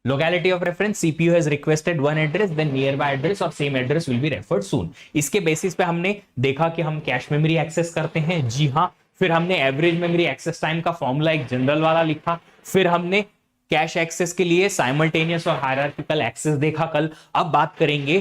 Locality of reference, CPU has requested one address, then nearby address और same address will be referred soon. इसके basis पे हमने देखा कि हम कैश मेमोरी एक्सेस करते हैं, जी हाँ। फिर हमने एवरेज मेमोरी एक्सेस टाइम का फॉर्मूला एक जनरल वाला लिखा। फिर हमने कैश एक्सेस के लिए साइमल्टेनियस और हायरार्किकल एक्सेस देखा कल। अब बात करेंगे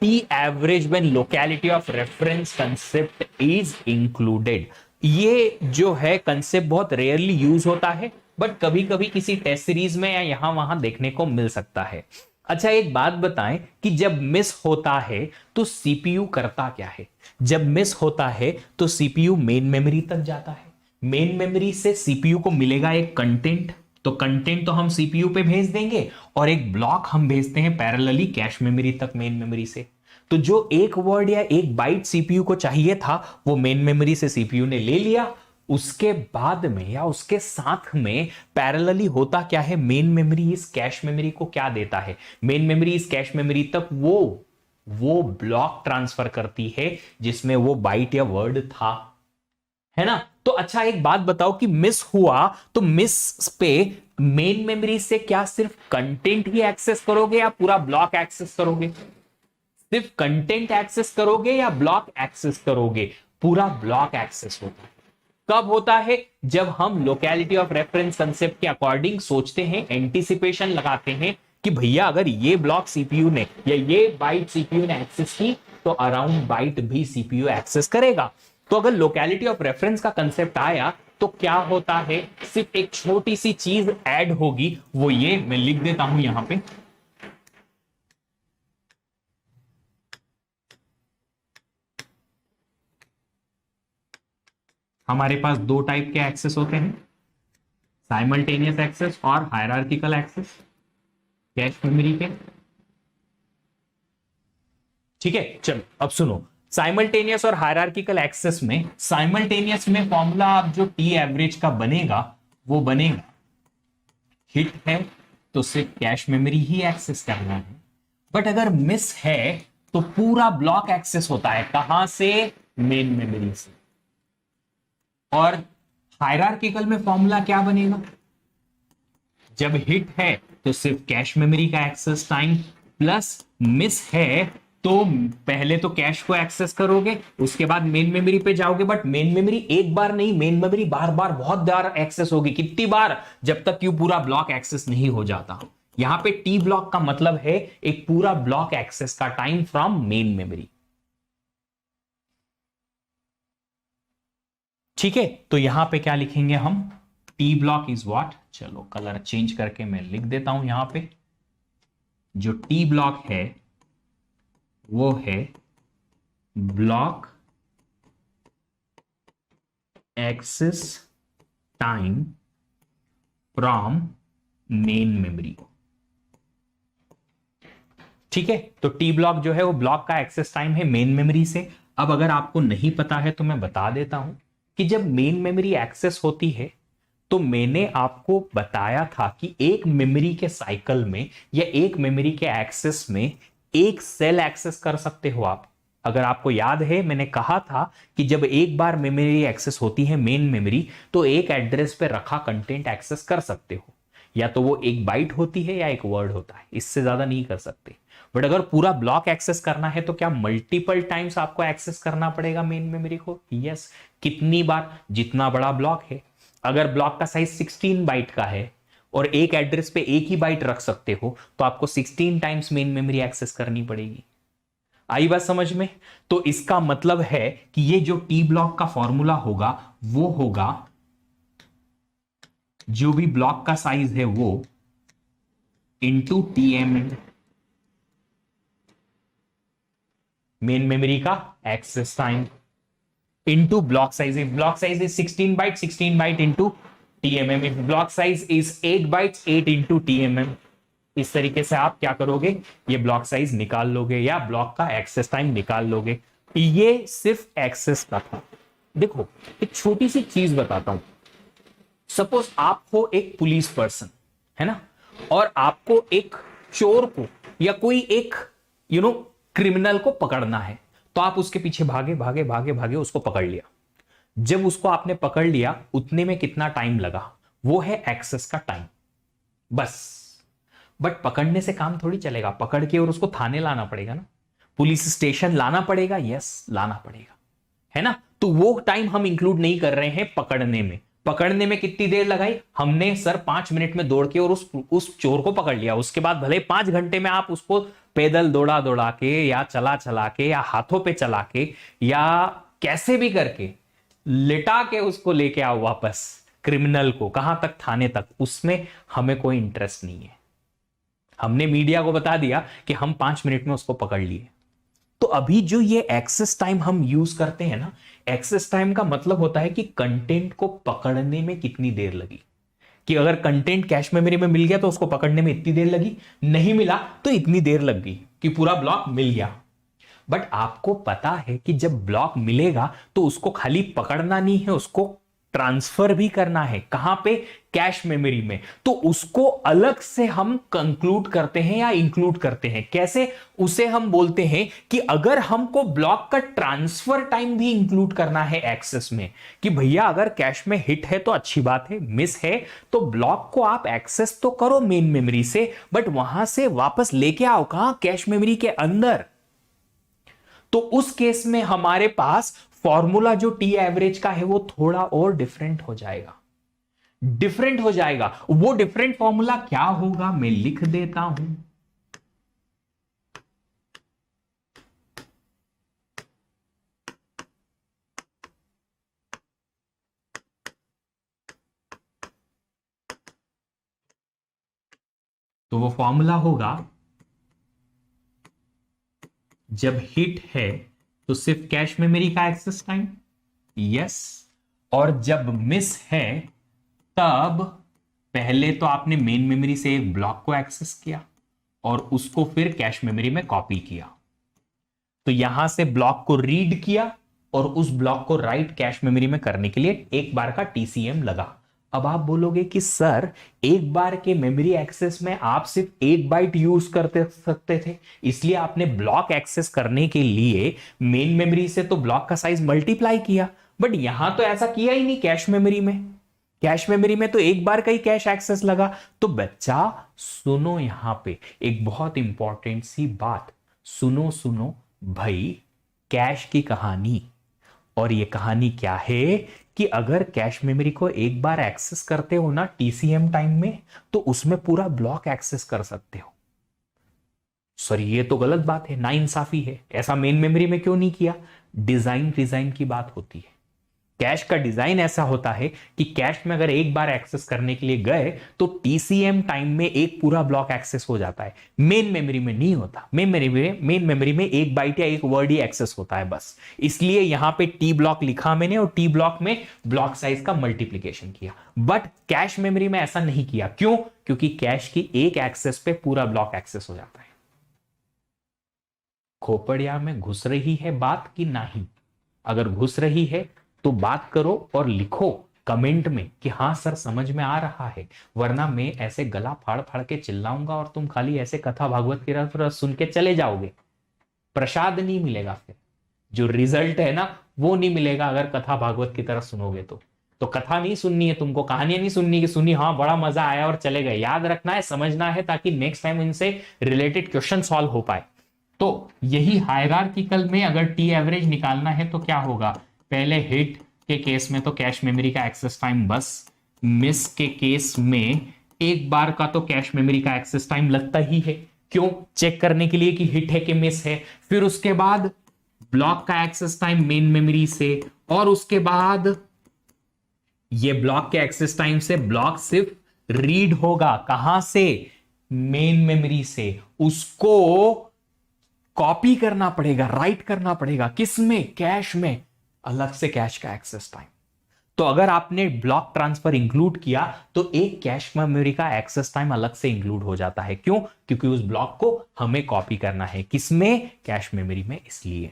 T average when locality of reference concept is included. ये जो है कंसेप्ट बहुत रेयरली यूज होता है, बट कभी कभी किसी टेस्ट सीरीज में या यहां वहां देखने को मिल सकता है। अच्छा, एक बात बताएं कि जब मिस होता है तो सीपीयू करता क्या है? जब मिस होता है तो सीपीयू मेन मेमोरी तक जाता है। मेन मेमोरी से सीपीयू को मिलेगा एक कंटेंट, तो कंटेंट तो हम सीपीयू पे भेज देंगे और एक ब्लॉक हम भेजते हैं पैरेलली कैश मेमोरी तक मेन मेमोरी से। तो जो एक वर्ड या एक बाइट सीपीयू को चाहिए था वो मेन मेमोरी से सीपीयू ने ले लिया। उसके बाद में या उसके साथ में पैरेलली होता क्या है, मेन मेमोरी इस कैश मेमोरी को क्या देता है, मेन मेमोरी इस कैश मेमोरी तक वो ब्लॉक ट्रांसफर करती है जिसमें वो बाइट या वर्ड था, है ना। तो अच्छा, एक बात बताओ कि मिस हुआ तो मिस पे मेन मेमोरी से क्या सिर्फ कंटेंट ही एक्सेस करोगे या पूरा ब्लॉक एक्सेस करोगे? सिर्फ कंटेंट एक्सेस करोगे या ब्लॉक एक्सेस करोगे? पूरा ब्लॉक एक्सेस होता है। कब होता है? जब हम लोकेलिटी ऑफ रेफरेंस कंसेप्ट के अकॉर्डिंग सोचते हैं, एंटीसिपेशन लगाते हैं कि भैया अगर ये ब्लॉक सीपीयू ने या ये बाइट सीपीयू ने एक्सेस की तो अराउंड बाइट भी सीपीयू एक्सेस करेगा। तो अगर लोकेलिटी ऑफ रेफरेंस का कंसेप्ट आया तो क्या होता है, सिर्फ एक छोटी सी चीज ऐड होगी, वो ये मैं लिख देता हूं यहां पे। हमारे पास दो टाइप के एक्सेस होते हैं, साइमल्टेनियस एक्सेस और हायरार्किकल एक्सेस कैश मेमोरी के। ठीक है, चलो अब सुनो। साइमल्टेनियस और हायरार्किकल एक्सेस में, साइमल्टेनियस में फॉर्मूला अब जो टी एवरेज का बनेगा वो बनेगा, हिट है तो सिर्फ कैश मेमोरी ही एक्सेस करना है, बट अगर मिस है तो पूरा ब्लॉक एक्सेस होता है। कहां से? मेन मेमोरी से। और हायरार्किकल में फॉर्मूला क्या बनेगा? जब हिट है तो सिर्फ कैश मेमोरी का एक्सेस टाइम, प्लस मिस है तो पहले तो कैश को एक्सेस करोगे, उसके बाद मेन मेमोरी पे जाओगे, बट मेन मेमोरी एक बार नहीं, मेन मेमोरी बार बार बहुत बार एक्सेस होगी। कितनी बार? जब तक कि पूरा ब्लॉक एक्सेस नहीं हो जाता। यहां पे टी ब्लॉक का मतलब है एक पूरा ब्लॉक एक्सेस का टाइम फ्रॉम मेन मेमोरी। ठीक है, तो यहां पे क्या लिखेंगे हम? टी ब्लॉक इज व्हाट, चलो कलर चेंज करके मैं लिख देता हूं यहां पे। जो टी ब्लॉक है वो है block access time from main memory. ठीक है, तो टी ब्लॉक जो है वो ब्लॉक का एक्सेस टाइम है मेन मेमोरी से। अब अगर आपको नहीं पता है तो मैं बता देता हूं कि जब मेन मेमोरी एक्सेस होती है तो मैंने आपको बताया था कि एक मेमोरी के साइकिल में या एक मेमोरी के एक्सेस में एक सेल एक्सेस कर सकते हो आप। अगर आपको याद है, मैंने कहा था कि जब एक बार मेमोरी एक्सेस होती है मेन मेमोरी तो एक एड्रेस पे रखा कंटेंट एक्सेस कर सकते हो, या तो वो एक बाइट होती है या एक वर्ड होता है, इससे ज्यादा नहीं कर सकते। बट अगर पूरा ब्लॉक एक्सेस करना है तो क्या मल्टीपल टाइम्स आपको एक्सेस करना पड़ेगा मेन मेमोरी को? यस। कितनी बार? जितना बड़ा ब्लॉक है। अगर ब्लॉक का साइज 16 बाइट का है और एक एड्रेस पे एक ही बाइट रख सकते हो तो आपको 16 टाइम्स मेन मेमोरी एक्सेस करनी पड़ेगी। आई बात समझ में? तो इसका मतलब है कि ये जो टी ब्लॉक का फॉर्मूला होगा वो होगा, जो भी ब्लॉक का साइज है वो इंटू टीएमएम, मेन मेमोरी का access time, into block size. If block size is 16 byte, 16 byte into TMM. If block size is 8 bytes, 8 into TMM. इस तरीके से आप क्या करोगे, ये ब्लॉक साइज निकाल लोगे या ब्लॉक का एक्सेस टाइम निकाल लोगे। ये सिर्फ एक्सेस का था। देखो, एक छोटी सी चीज बताता हूं। सपोज आप हो एक पुलिस पर्सन, है ना, और आपको एक चोर को या कोई एक क्रिमिनल को पकड़ना है, तो आप उसके पीछे भागे भागे भागे भागे उसको पकड़ लिया। जब उसको आपने पकड़ लिया उतने में कितना टाइम लगा? वो है एक्सेस का टाइम। बस बट पकड़ने से काम थोड़ी चलेगा, पकड़ के और उसको थाने लाना पड़ेगा ना, पुलिस स्टेशन लाना पड़ेगा, यस लाना पड़ेगा, है ना। तो वो टाइम हम इंक्लूड नहीं कर रहे हैं पकड़ने में। पकड़ने में कितनी देर लगाई हमने सर, 5 मिनट में दौड़ के और उस चोर को पकड़ लिया। उसके बाद भले 5 घंटे में आप उसको पैदल दौड़ा दौड़ा के या चला चला के या हाथों पे चला के या कैसे भी करके लिटा के उसको लेके आओ वापस, क्रिमिनल को कहां तक, थाने तक, उसमें हमें कोई इंटरेस्ट नहीं है। हमने मीडिया को बता दिया कि हम 5 मिनट में उसको पकड़ लिए। तो अभी जो ये एक्सेस टाइम हम यूज करते हैं ना, एक्सेस टाइम का मतलब होता है कि कंटेंट को पकड़ने में कितनी देर लगी, कि अगर कंटेंट कैश मेमोरी में मिल गया तो उसको पकड़ने में इतनी देर लगी, नहीं मिला तो इतनी देर लग गई कि पूरा ब्लॉक मिल गया। बट आपको पता है कि जब ब्लॉक मिलेगा तो उसको खाली पकड़ना नहीं है, उसको ट्रांसफर भी करना है। कहां पे, कैश मेमोरी में। तो उसको अलग से हम कंक्लूड करते हैं या इंक्लूड करते हैं, कैसे, उसे हम बोलते हैं कि अगर हमको ब्लॉक का ट्रांसफर टाइम भी इंक्लूड करना है एक्सेस में, कि भैया अगर कैश में हिट है तो अच्छी बात है, मिस है तो ब्लॉक को आप एक्सेस तो करो मेन मेमोरी से, बट वहां से वापस लेके आओ कहां, कैश मेमोरी के अंदर। तो उस केस में हमारे पास फॉर्मूला जो टी एवरेज का है वो थोड़ा और डिफरेंट हो जाएगा, डिफरेंट हो जाएगा। वो डिफरेंट फॉर्मूला क्या होगा मैं लिख देता हूं। तो वो फॉर्मूला होगा, जब हिट है तो सिर्फ कैश मेमोरी का एक्सेस टाइम, यस, और जब मिस है तब पहले तो आपने मेन मेमोरी से एक ब्लॉक को एक्सेस किया और उसको फिर कैश मेमोरी में कॉपी किया। तो यहां से ब्लॉक को रीड किया और उस ब्लॉक को राइट कैश मेमोरी में करने के लिए एक बार का टीसीएम लगा। अब आप बोलोगे कि सर एक बार के मेमोरी एक्सेस में आप सिर्फ 1 बाइट यूज करते सकते थे, इसलिए आपने ब्लॉक एक्सेस करने के लिए मेन मेमोरी से तो ब्लॉक का साइज मल्टीप्लाई किया, बट यहां तो ऐसा किया ही नहीं। कैश मेमोरी में, कैश मेमोरी में तो एक बार का ही कैश एक्सेस लगा। तो बच्चा सुनो, यहां पे एक बहुत इंपॉर्टेंट सी बात सुनो, सुनो भाई, कैश की कहानी। और ये कहानी क्या है कि अगर कैश मेमोरी को एक बार एक्सेस करते हो ना टीसीएम टाइम में, तो उसमें पूरा ब्लॉक एक्सेस कर सकते हो। सर ये तो गलत बात है, नाइंसाफी है, ऐसा मेन मेमोरी में क्यों नहीं किया। डिजाइन की बात होती है। कैश का डिजाइन ऐसा होता है कि कैश में अगर एक बार एक्सेस करने के लिए गए तो टीसीएम टाइम में एक पूरा ब्लॉक एक्सेस हो जाता है, मेन मेमोरी में नहीं होता। मेन मेमोरी में 1 बाइट या 1 वर्ड ही एक्सेस होता है बस। इसलिए यहां पे टी ब्लॉक लिखा मैंने और टी ब्लॉक में ब्लॉक साइज का मल्टीप्लीकेशन किया। बट कैश मेमोरी में ऐसा नहीं किया, क्यों, क्योंकि कैश की एक एक्सेस पे पूरा ब्लॉक एक्सेस हो जाता है। खोपड़िया में घुस रही है बात कि नहीं? अगर घुस रही है तो बात करो और लिखो कमेंट में कि हाँ सर समझ में आ रहा है, वरना मैं ऐसे गला फाड़ फाड़ के चिल्लाऊंगा और तुम खाली ऐसे कथा भागवत की तरह सुन के चले जाओगे। प्रसाद नहीं मिलेगा, फिर जो रिजल्ट है ना वो नहीं मिलेगा अगर कथा भागवत की तरह सुनोगे तो कथा नहीं सुननी है तुमको, कहानियां नहीं सुननी कि सुनी हाँ बड़ा मजा आया और चले गए। याद रखना है, समझना है, ताकि नेक्स्ट टाइम इनसे रिलेटेड क्वेश्चन सॉल्व हो पाए। तो यही हायरार्किकल में अगर टी एवरेज निकालना है तो क्या होगा, पहले हिट के केस में तो कैश मेमोरी का एक्सेस टाइम बस, मिस के केस में एक बार का तो कैश मेमोरी का एक्सेस टाइम लगता ही है, क्यों, चेक करने के लिए कि हिट है कि मिस है। फिर उसके बाद ब्लॉक का एक्सेस टाइम मेन मेमोरी से, और उसके बाद ये ब्लॉक के एक्सेस टाइम से ब्लॉक सिर्फ रीड होगा, कहां से, मेन मेमोरी से, उसको कॉपी करना पड़ेगा, राइट करना पड़ेगा, किस में, कैश में, अलग से कैश का एक्सेस टाइम। तो अगर आपने ब्लॉक ट्रांसफर इंक्लूड किया तो एक कैश मेमोरी का एक्सेस टाइम अलग से इंक्लूड हो जाता है, क्यों, क्योंकि उस ब्लॉक को हमें कॉपी करना है, किसमें, कैश मेमोरी में। इसलिए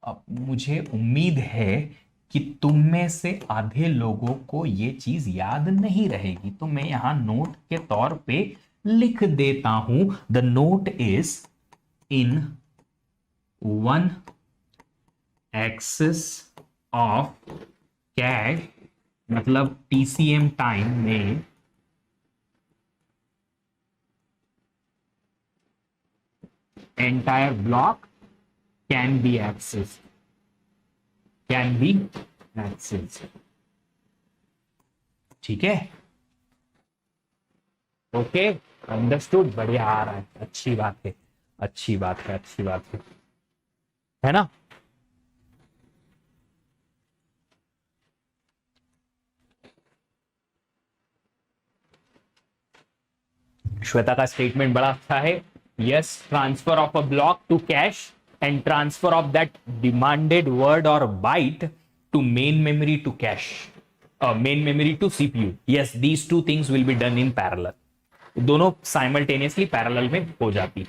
अब मुझे उम्मीद है कि तुम में से आधे लोगों को यह चीज याद नहीं रहेगी, तो मैं यहां नोट के तौर पे लिख देता हूं, the note is in one axis of cache, मतलब TCM टाइम में entire block can be accessed. ठीक है, ओके, अंडरस्टूड, बढ़िया आ रहा है, अच्छी बात है ना। श्वेता का स्टेटमेंट बड़ा अच्छा है। Yes, transfer of a block to cache and transfer of that demanded word और byte to main memory to cache, main memory to CPU. Yes, these two things will be done in parallel, दोनों simultaneously parallel में हो जाती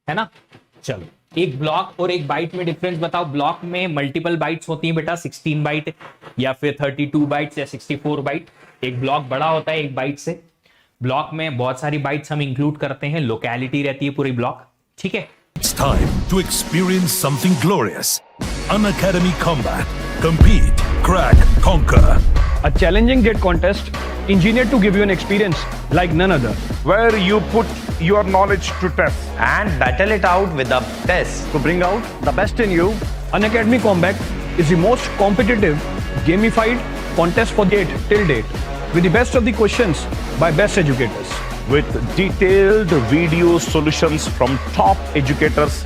है ना। चलो, एक block और एक बाइट में डिफरेंस बताओ। ब्लॉक में मल्टीपल बाइट्स होती हैं बेटा, 16 बाइट या फिर 32 बाइट्स या 64 बाइट। एक ब्लॉक बड़ा होता है एक बाइट से। ब्लॉक में बहुत सारी बाइट्स हम इंक्लूड करते हैं, लोकेलिटी रहती है पूरी ब्लॉक, ठीक है। It's time to experience something glorious. Unacademy Combat. Compete, crack, conquer. A challenging gate contest engineered to give you an experience like none other. where you put your knowledge to test. and battle it out with the best. To bring out the best in you, Unacademy Combat is the most competitive, gamified contest for gate till date, with the best of the questions by best educators. With detailed video solutions from top educators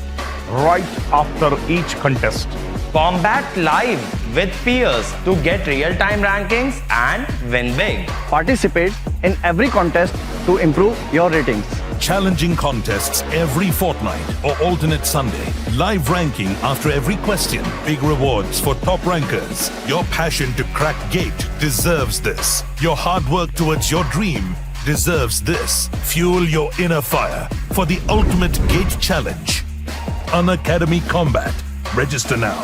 right after each contest. Combat live with peers to get real-time rankings and win big. Participate in every contest to improve your ratings. Challenging contests every fortnight or alternate Sunday. Live ranking after every question. Big rewards for top rankers. Your passion to crack gate deserves this. Your hard work towards your dream deserves this. Fuel your inner fire for the ultimate gate challenge. Unacademy Combat. Register now.